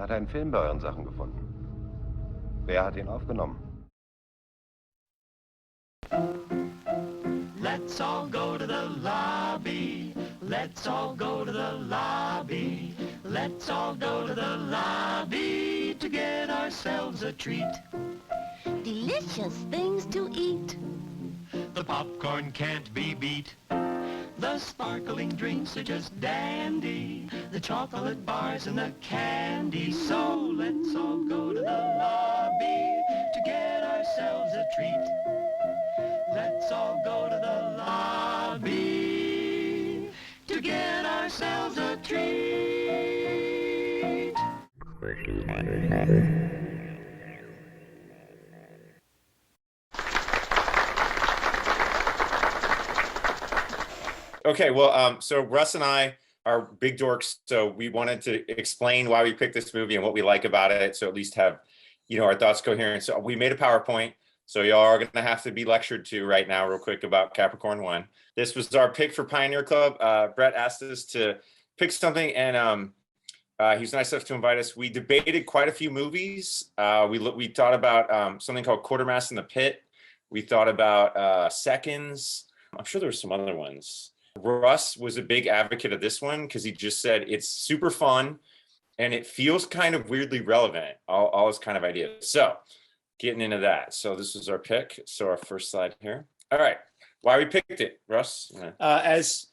hat einen Film bei euren Sachen gefunden. Wer hat ihn aufgenommen? Let's all go to the lobby. Let's all go to the lobby. Let's all go to the lobby to get ourselves a treat. Delicious things to eat. The popcorn can't be beat. The sparkling drinks are just dandy. The chocolate bars and the candy. So let's all go to the lobby to get ourselves a treat. Let's all go to the lobby to get ourselves a treat. Okay, well, so Russ and I are big dorks, so we wanted to explain why we picked this movie and what we like about it, so at least have, our thoughts coherent. So we made a PowerPoint, so y'all are going to have to be lectured to right now real quick about Capricorn One. This was our pick for Pioneer Club. Brett asked us to pick something, and he was nice enough to invite us. We debated quite a few movies. We thought about something called Quartermass in the Pit. We thought about Seconds. I'm sure there were some other ones. Russ was a big advocate of this one because he just said it's super fun and it feels kind of weirdly relevant, all his kind of ideas. So getting into that. So this is our pick. So our first slide here. All right. Why we picked it, Russ? As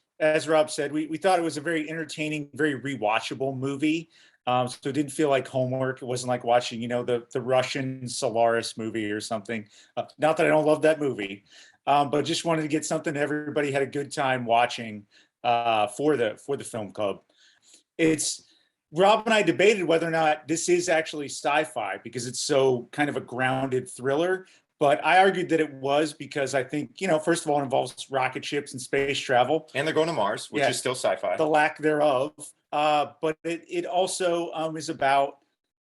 Rob said, we thought it was a very entertaining, very rewatchable movie. So it didn't feel like homework. It wasn't like watching, the Russian Solaris movie or something. Not that I don't love that movie. But just wanted to get something everybody had a good time watching for the film club. Rob and I debated whether or not this is actually sci-fi because it's so kind of a grounded thriller. But I argued that it was because I think, first of all, it involves rocket ships and space travel. And they're going to Mars, which is still sci-fi. The lack thereof. But it also is about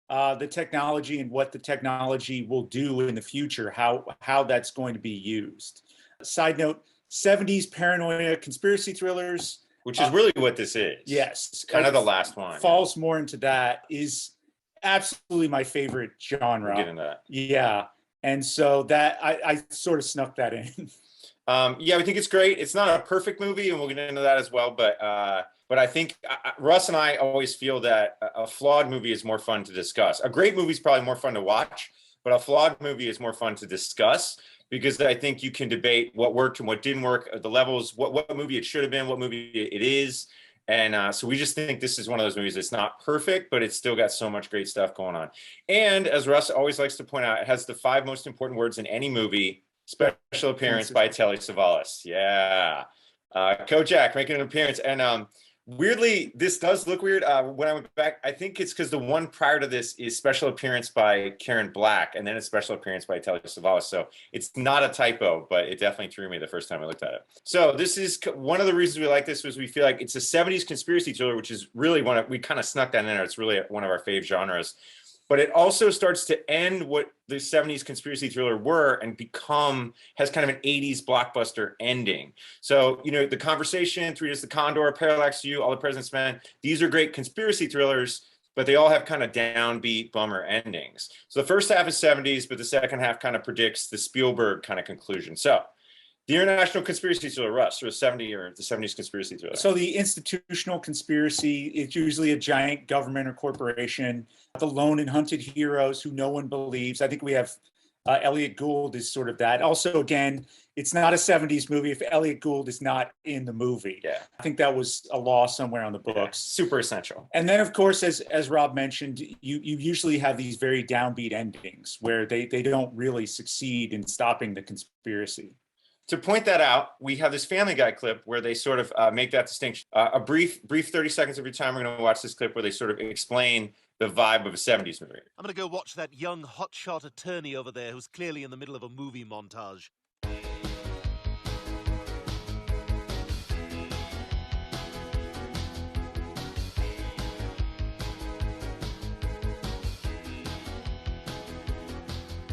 the technology and what the technology will do in the future, how that's going to be used. Side note, 70s paranoia conspiracy thrillers. Which is really what this is. Yes. Kind of the last one. Falls more into that, is absolutely my favorite genre. We'll get into that. Yeah. And so that I sort of snuck that in. We think it's great. It's not a perfect movie, and we'll get into that as well. But I think Russ and I always feel that a flawed movie is more fun to discuss. A great movie is probably more fun to watch, but a flawed movie is more fun to discuss because I think you can debate what worked and what didn't work, the levels, what movie it should have been, what movie it is. And so we just think this is one of those movies that's not perfect, but it's still got so much great stuff going on. And as Russ always likes to point out, it has the 5 most important words in any movie. Special appearance by Telly Savalas. Yeah. Kojak making an appearance. And weirdly, this does look weird. When I went back, I think it's because the one prior to this is special appearance by Karen Black, and then a special appearance by Telly Savalas. So it's not a typo, but it definitely threw me the first time I looked at it. So this is one of the reasons we like this was we feel like it's a 70s conspiracy thriller, which is really we kind of snuck that in there. It's really one of our fave genres. But it also starts to end what the 70s conspiracy thriller were and has kind of an 80s blockbuster ending. So, The Conversation, 3 Days to the Condor, Parallax View, All the President's Men, these are great conspiracy thrillers, but they all have kind of downbeat bummer endings. So the first half is 70s, but the second half kind of predicts the Spielberg kind of conclusion. So the international conspiracy thriller, Russ, or the 70s conspiracy thriller. So the institutional conspiracy is usually a giant government or corporation. The lone and hunted heroes who no one believes. I think we have Elliot Gould is sort of that. Also, again, it's not a 70s movie if Elliot Gould is not in the movie. Yeah. I think that was a law somewhere on the books. Yeah, super essential. And then, of course, as Rob mentioned, you usually have these very downbeat endings where they don't really succeed in stopping the conspiracy. To point that out, we have this Family Guy clip where they sort of make that distinction. A brief 30 seconds of your time, we're going to watch this clip where they sort of explain the vibe of a 70s movie. I'm going to go watch that young hotshot attorney over there who's clearly in the middle of a movie montage.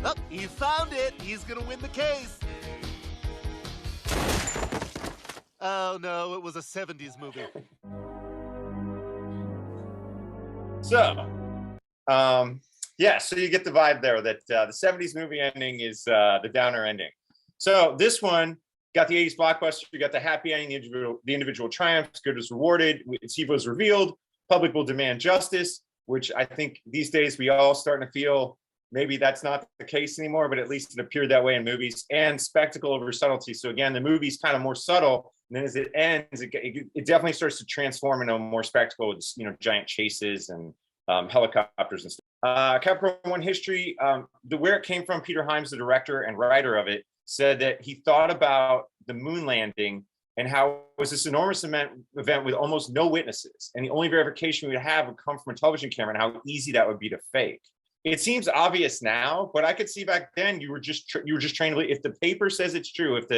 Oh, he found it. He's going to win the case. Oh, no, it was a 70s movie. So, Yeah, so you get the vibe there that the 70s movie ending is the downer ending. So this one got the 80s blockbuster, you got the happy ending, the individual triumphs, good is rewarded, its evil is revealed, public will demand justice, which I think these days we all starting to feel maybe that's not the case anymore, but at least it appeared that way in movies, and spectacle over subtlety. So again, the movie's kind of more subtle, and then as it ends, it definitely starts to transform into more spectacle with, you know, giant chases and helicopters and stuff. Capricorn One history, where it came from, Peter Hyams, the director and writer of it, said that he thought about the moon landing and how it was this enormous event with almost no witnesses, and the only verification we would have would come from a television camera, and how easy that would be to fake. It seems obvious now, but I could see back then you were just trained to believe. If the paper says it's true, if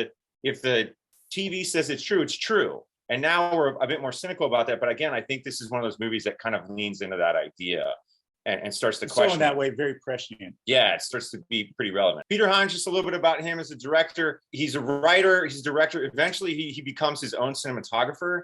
the TV says it's true, it's true. And now we're a bit more cynical about that. But again, I think this is one of those movies that kind of leans into that idea and starts to question. So in that way, very prescient. Yeah, it starts to be pretty relevant. Peter Hyams, just a little bit about him as a director. He's a writer, he's a director. Eventually, he becomes his own cinematographer.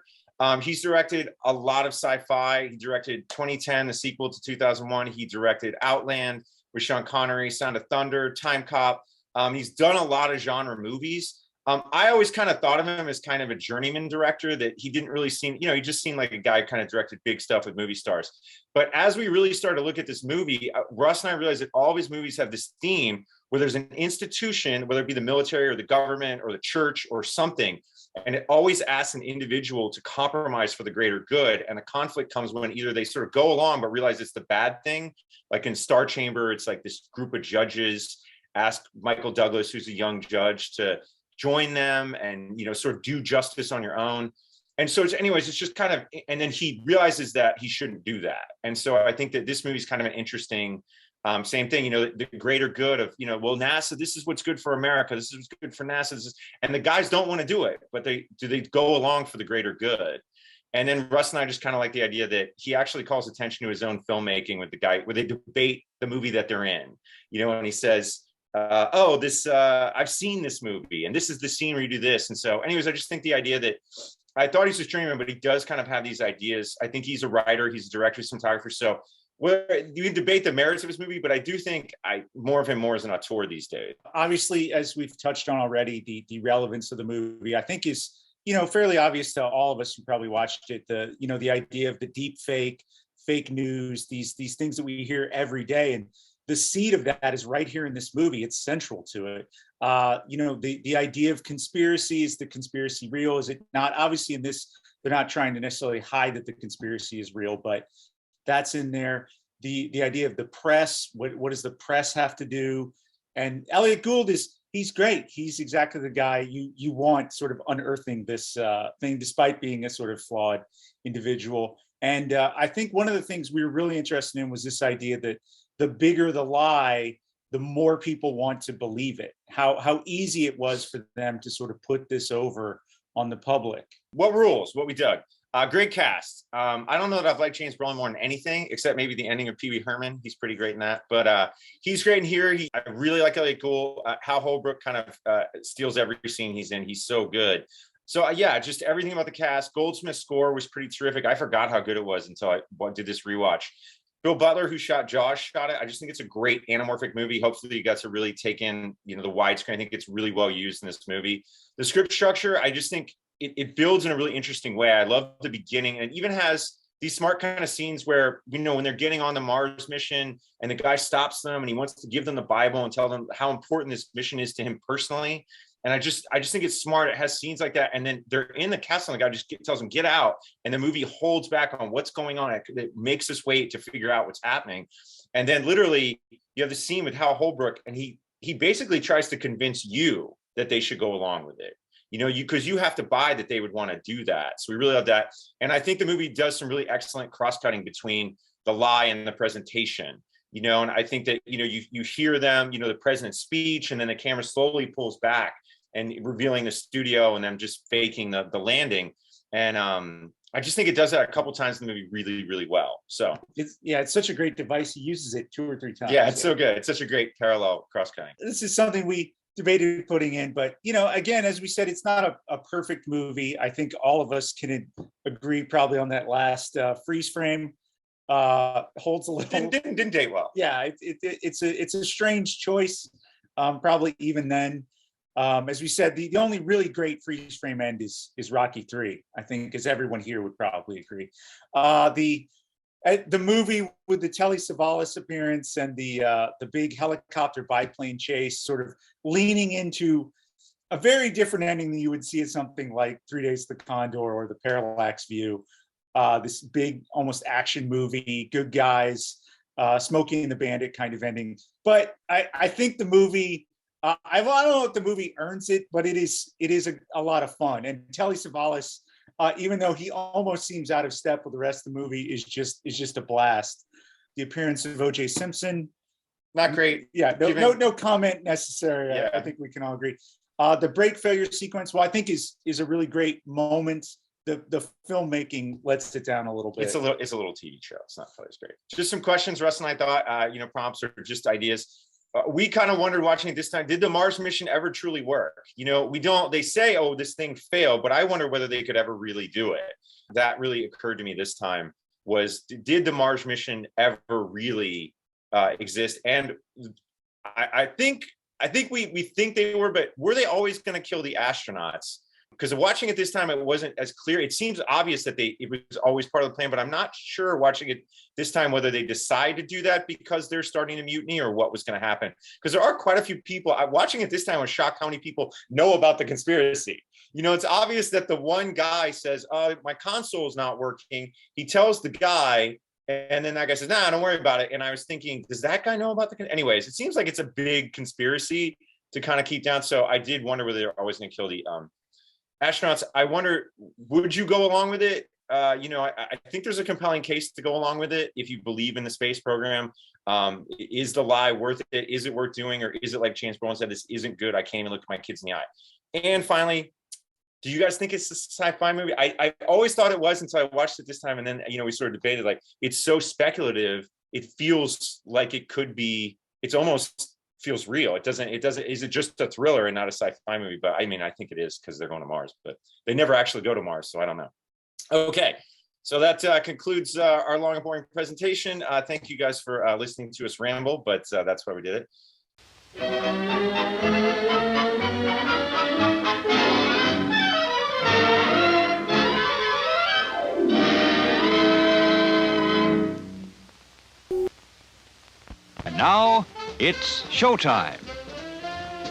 He's directed a lot of sci-fi. He directed 2010, the sequel to 2001. He directed Outland with Sean Connery, Sound of Thunder, Time Cop. He's done a lot of genre movies. I always kind of thought of him as kind of a journeyman director, that he didn't really seem, you know, he just seemed like a guy who kind of directed big stuff with movie stars. But as we really started to look at this movie, Russ and I realized that all these movies have this theme where there's an institution, whether it be the military or the government or the church or something, and it always asks an individual to compromise for the greater good. And the conflict comes when either they sort of go along but realize it's the bad thing. Like in Star Chamber, it's like this group of judges ask Michael Douglas, who's a young judge, to join them and, you know, sort of do justice on your own. And so it's, anyways, it's just kind of, and then he realizes that he shouldn't do that. And so I think that this movie is kind of an interesting, same thing, you know, the greater good of, you know, well, NASA, this is what's good for America. This is what's good for NASA. And the guys don't want to do it, but they go along for the greater good. And then Russ and I just kind of like the idea that he actually calls attention to his own filmmaking with the guy where they debate the movie that they're in, you know, and he says, I've seen this movie and this is the scene where you do this. And so anyways, I just think the idea that I thought he's a streamer, but he does kind of have these ideas. I think he's a writer, he's a director, cinematographer. So you can debate the merits of his movie, but I do think more of him more as an auteur these days. Obviously, as we've touched on already, the relevance of the movie, I think is, you know, fairly obvious to all of us who probably watched it. The idea of the deep fake news, these things that we hear every day. And the seed of that is right here in this movie. It's central to it. The idea of conspiracy, is the conspiracy real? Is it not? Obviously in this, they're not trying to necessarily hide that the conspiracy is real, but that's in there. The idea of the press, what does the press have to do? And Elliot Gould he's great. He's exactly the guy you want sort of unearthing this thing, despite being a sort of flawed individual. And I think one of the things we were really interested in was this idea that the bigger the lie, the more people want to believe it. How easy it was for them to sort of put this over on the public. What rules? What we dug. Great cast. I don't know that I've liked James Brolin more than anything, except maybe the ending of Pee Wee Herman. He's pretty great in that. But he's great in here. I really like Elliot Gould. Hal Holbrook kind of steals every scene he's in. He's so good. So yeah, just everything about the cast. Goldsmith's score was pretty terrific. I forgot how good it was until I did this rewatch. Bill Butler, who shot Jaws, shot it. I just think it's a great anamorphic movie. Hopefully you got to really take in, you know, the widescreen. I think it's really well used in this movie. The script structure, I just think it builds in a really interesting way. I love the beginning, and it even has these smart kind of scenes where, you know, when they're getting on the Mars mission and the guy stops them and he wants to give them the Bible and tell them how important this mission is to him personally. And I just think it's smart. It has scenes like that. And then they're in the castle and the guy just tells them, get out. And the movie holds back on what's going on. It makes us wait to figure out what's happening. And then literally you have the scene with Hal Holbrook, and he basically tries to convince you that they should go along with it. You know, because you have to buy that they would want to do that. So we really love that. And I think the movie does some really excellent cross-cutting between the lie and the presentation. You know, and I think that, you know, you hear them, you know, the president's speech, and then the camera slowly pulls back and revealing the studio and them just faking the landing. And I just think it does that a couple times in the movie really, really well. So it's such a great device. He uses it 2 or 3 times. Yeah, it's so good. It's such a great parallel cross-cutting. This is something we debated putting in, but, you know, again, as we said, it's not a perfect movie. I think all of us can agree probably on that last freeze frame holds a little. Didn't date well. Yeah, it's a strange choice. Probably even then. As we said, the only really great freeze frame end is Rocky 3. I think, as everyone here would probably agree. The movie with the Telly Savalas appearance and the big helicopter biplane chase, sort of leaning into a very different ending than you would see in something like 3 Days to the Condor or The Parallax View. This big, almost action movie, good guys, Smokey and the Bandit kind of ending. But I think the movie, I don't know if the movie earns it, but it is a lot of fun. And Telly Savalas, even though he almost seems out of step with the rest of the movie, is just a blast. The appearance of O.J. Simpson, not great. Yeah, no comment necessary. Yeah. I think we can all agree. The brake failure sequence, well, I think is a really great moment. The filmmaking lets it down a little bit. It's a little TV show. It's not quite as great. Just some questions Russ and I thought, prompts or just ideas. We kind of wondered watching it this time, did the Mars mission ever truly work? They say, oh, this thing failed, but I wonder whether they could ever really do it. That really occurred to me this time was, did the Mars mission ever really exist? And I think we think they were, but were they always going to kill the astronauts? Because watching it this time, it wasn't as clear. It seems obvious that it was always part of the plan, but I'm not sure watching it this time whether they decide to do that because they're starting a mutiny or what was going to happen. Because there are quite a few people. Watching it this time, I was shocked how many people know about the conspiracy. It's obvious that the one guy says, "Oh, my console is not working." He tells the guy, and then that guy says, "Nah, don't worry about it." And I was thinking, does that guy know about anyways? It seems like it's a big conspiracy to kind of keep down. So I did wonder whether they're always going to kill the astronauts. I wonder, would you go along with it? I think there's a compelling case to go along with it if you believe in the space program. Is the lie worth it? Is it worth doing? Or is it like James Brolin said, this isn't good, I can't even look my kids in the eye? And finally, do you guys think it's a sci-fi movie? I always thought it was until I watched it this time. And then, we sort of debated, like, it's so speculative. It feels like it could be, it's almost feels real. It doesn't, is it just a thriller and not a sci-fi movie? But I mean, I think it is because they're going to Mars, but they never actually go to Mars. So I don't know. Okay. So that concludes our long and boring presentation. Thank you guys for listening to us ramble, but that's why we did it. And now it's showtime.